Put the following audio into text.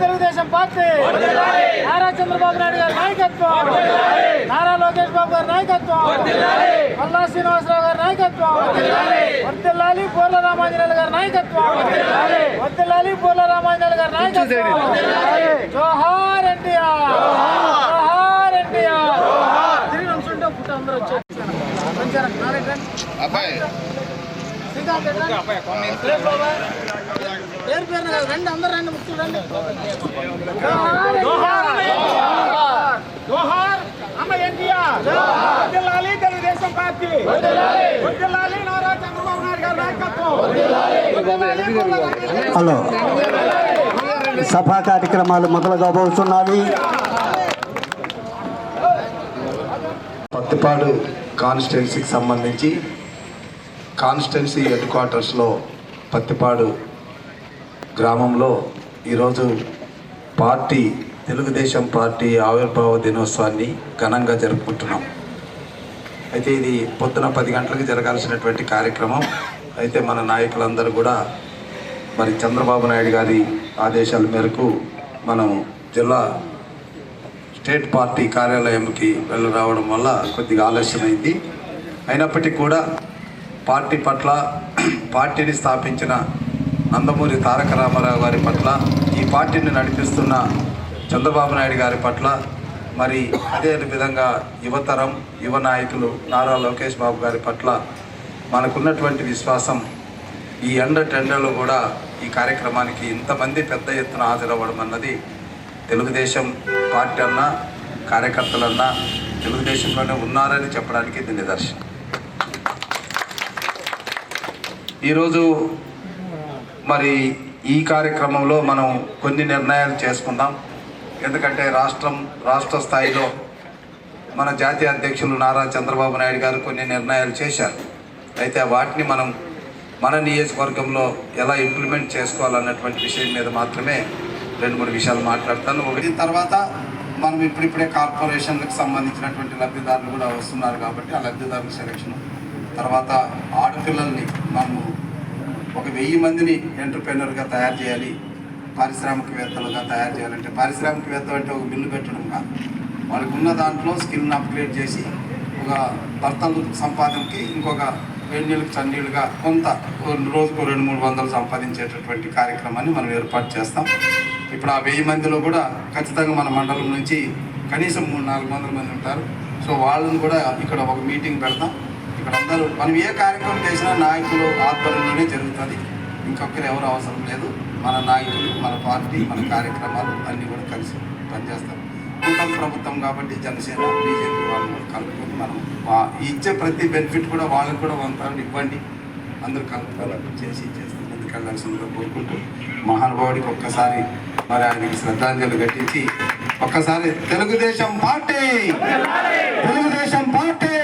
Telugu Desam party Nara Chandrababu Naidu గారి నాయకత్వం, నారా లోకేష్ బాబు గారి నాయకత్వం, మల్లా శ్రీనివాసరావు గారి నాయకత్వం, వర్ధిల్లాలి పూర్ల రామాంజనేయులు గారి నాయకత్వం, వర్ధిల్లాలి పూర్ల రామాంజనేయులు గారి నాయకత్వం. జోహార్ ఎన్టీఆర్, జోహార్ ఎన్టీఆర్. తిరిగి నుంచుంటే పుట్ట అందరూ వచ్చారు. పేరు పేరు రండి, అందరూ రండి, ముఖ్యులు రండి. జోహార్ అమ్మ ఎన్టీఆర్, వర్ధిల్లాలి తెలుగుదేశం పార్టీ, వర్ధిల్లాలి నారా చంద్రబాబు నాయుడు గారి నాయకత్వం. హలో, సభా కార్యక్రమాలు మొదలు కాబోతున్నాయి. పత్తిపాడు కాన్స్టిట్యున్సీకి సంబంధించి కాన్స్టిట్యున్సీ హెడ్ క్వార్టర్స్లో పత్తిపాడు గ్రామంలో ఈరోజు తెలుగుదేశం పార్టీ ఆవిర్భావ దినోత్సవాన్ని ఘనంగా జరుపుకుంటున్నాం. అయితే ఇది పొద్దున 10 గంటలకు జరగాల్సినటువంటి కార్యక్రమం. అయితే మన నాయకులందరూ కూడా మరి చంద్రబాబు నాయుడు గారి ఆదేశాల మేరకు మనం జిల్లా స్టేట్ పార్టీ కార్యాలయంకి వెళ్ళి రావడం వల్ల కొద్దిగా ఆలస్యమైంది. అయినప్పటికీ కూడా పార్టీ పట్ల, పార్టీని స్థాపించిన నందమూరి తారక రామారావు గారి పట్ల, ఈ పార్టీని నడిపిస్తున్న చంద్రబాబు నాయుడు గారి పట్ల, మరి అదే విధంగా యువతరం, యువ నాయకులు నారా లోకేష్ బాబు గారి పట్ల మనకున్నటువంటి విశ్వాసం, ఈ టెండర్లో కూడా ఈ కార్యక్రమానికి ఇంతమంది పెద్ద ఎత్తున హాజరవ్వడం అన్నది తెలుగుదేశం పార్టీ అన్నా, కార్యకర్తలన్నా తెలుగుదేశంలోనే ఉన్నారని చెప్పడానికి ఇది నిదర్శనం. ఈరోజు మరి ఈ కార్యక్రమంలో మనం కొన్ని నిర్ణయాలు చేసుకుందాం. ఎందుకంటే రాష్ట్ర స్థాయిలో మన జాతీయ అధ్యక్షులు నారా చంద్రబాబు నాయుడు గారు కొన్ని నిర్ణయాలు చేశారు. అయితే వాటిని మనం మన నియోజకవర్గంలో ఎలా ఇంప్లిమెంట్ చేసుకోవాలన్నటువంటి విషయం మీద మాత్రమే 2-3 విషయాలు మాట్లాడతాను. ఒకటి తర్వాత మనం ఇప్పుడిప్పుడే కార్పొరేషన్లకు సంబంధించినటువంటి లబ్ధిదారులు కూడా వస్తున్నారు కాబట్టి ఆ లబ్ధిదారుల సెలక్షన్ తర్వాత ఆడపిల్లల్ని మనము ఒక 1000 మందిని ఎంటర్‌ప్రెన్యూర్‌గా తయారు చేయాలి, పారిశ్రామికవేత్తలుగా తయారు చేయాలంటే పారిశ్రామికవేత్త అంటే ఒక బిల్లు పెట్టడం కాదు, వాళ్ళకు ఉన్న దాంట్లో స్కిల్ని అప్గ్రేడ్ చేసి ఒక భర్తలు సంపాదనకి ఇంకొక వేడినీళ్ళకి చన్నీళ్ళుగా కొంత రోజుకు 200-300 సంపాదించేటటువంటి కార్యక్రమాన్ని మనం ఏర్పాటు చేస్తాం. ఇప్పుడు ఆ 1000 మందిలో కూడా ఖచ్చితంగా మన మండలం నుంచి కనీసం 300-400 మంది ఉంటారు. సో వాళ్ళని కూడా ఇక్కడ ఒక మీటింగ్ పెడతాం. ఇక్కడ అందరూ మనం ఏ కార్యక్రమం చేసినా నాయకులు ఆధ్వర్యంలోనే జరుగుతుంది, ఇంకొకరు ఎవరు అవసరం లేదు. మన నాయకులు, మన పార్టీ, మన కార్యక్రమాలు అన్నీ కూడా కలిసి పనిచేస్తాం. కూటమి ప్రభుత్వం కాబట్టి జనసేన, బీజేపీ వాళ్ళు కూడా కలుపుకొని మనం ఇచ్చే ప్రతి బెనిఫిట్ కూడా వాళ్ళకు కూడా ఇవ్వండి, అందరూ కలుపుకొని చేసి ముందుకెళ్ళాల్సిందిగా కోరుకుంటూ మహానుభావుడికి ఒక్కసారి మరి ఆయనకి శ్రద్ధాంజలి ఘటించి ఒక్కసారి తెలుగుదేశం పార్టీ, తెలుగుదేశం పార్టీ.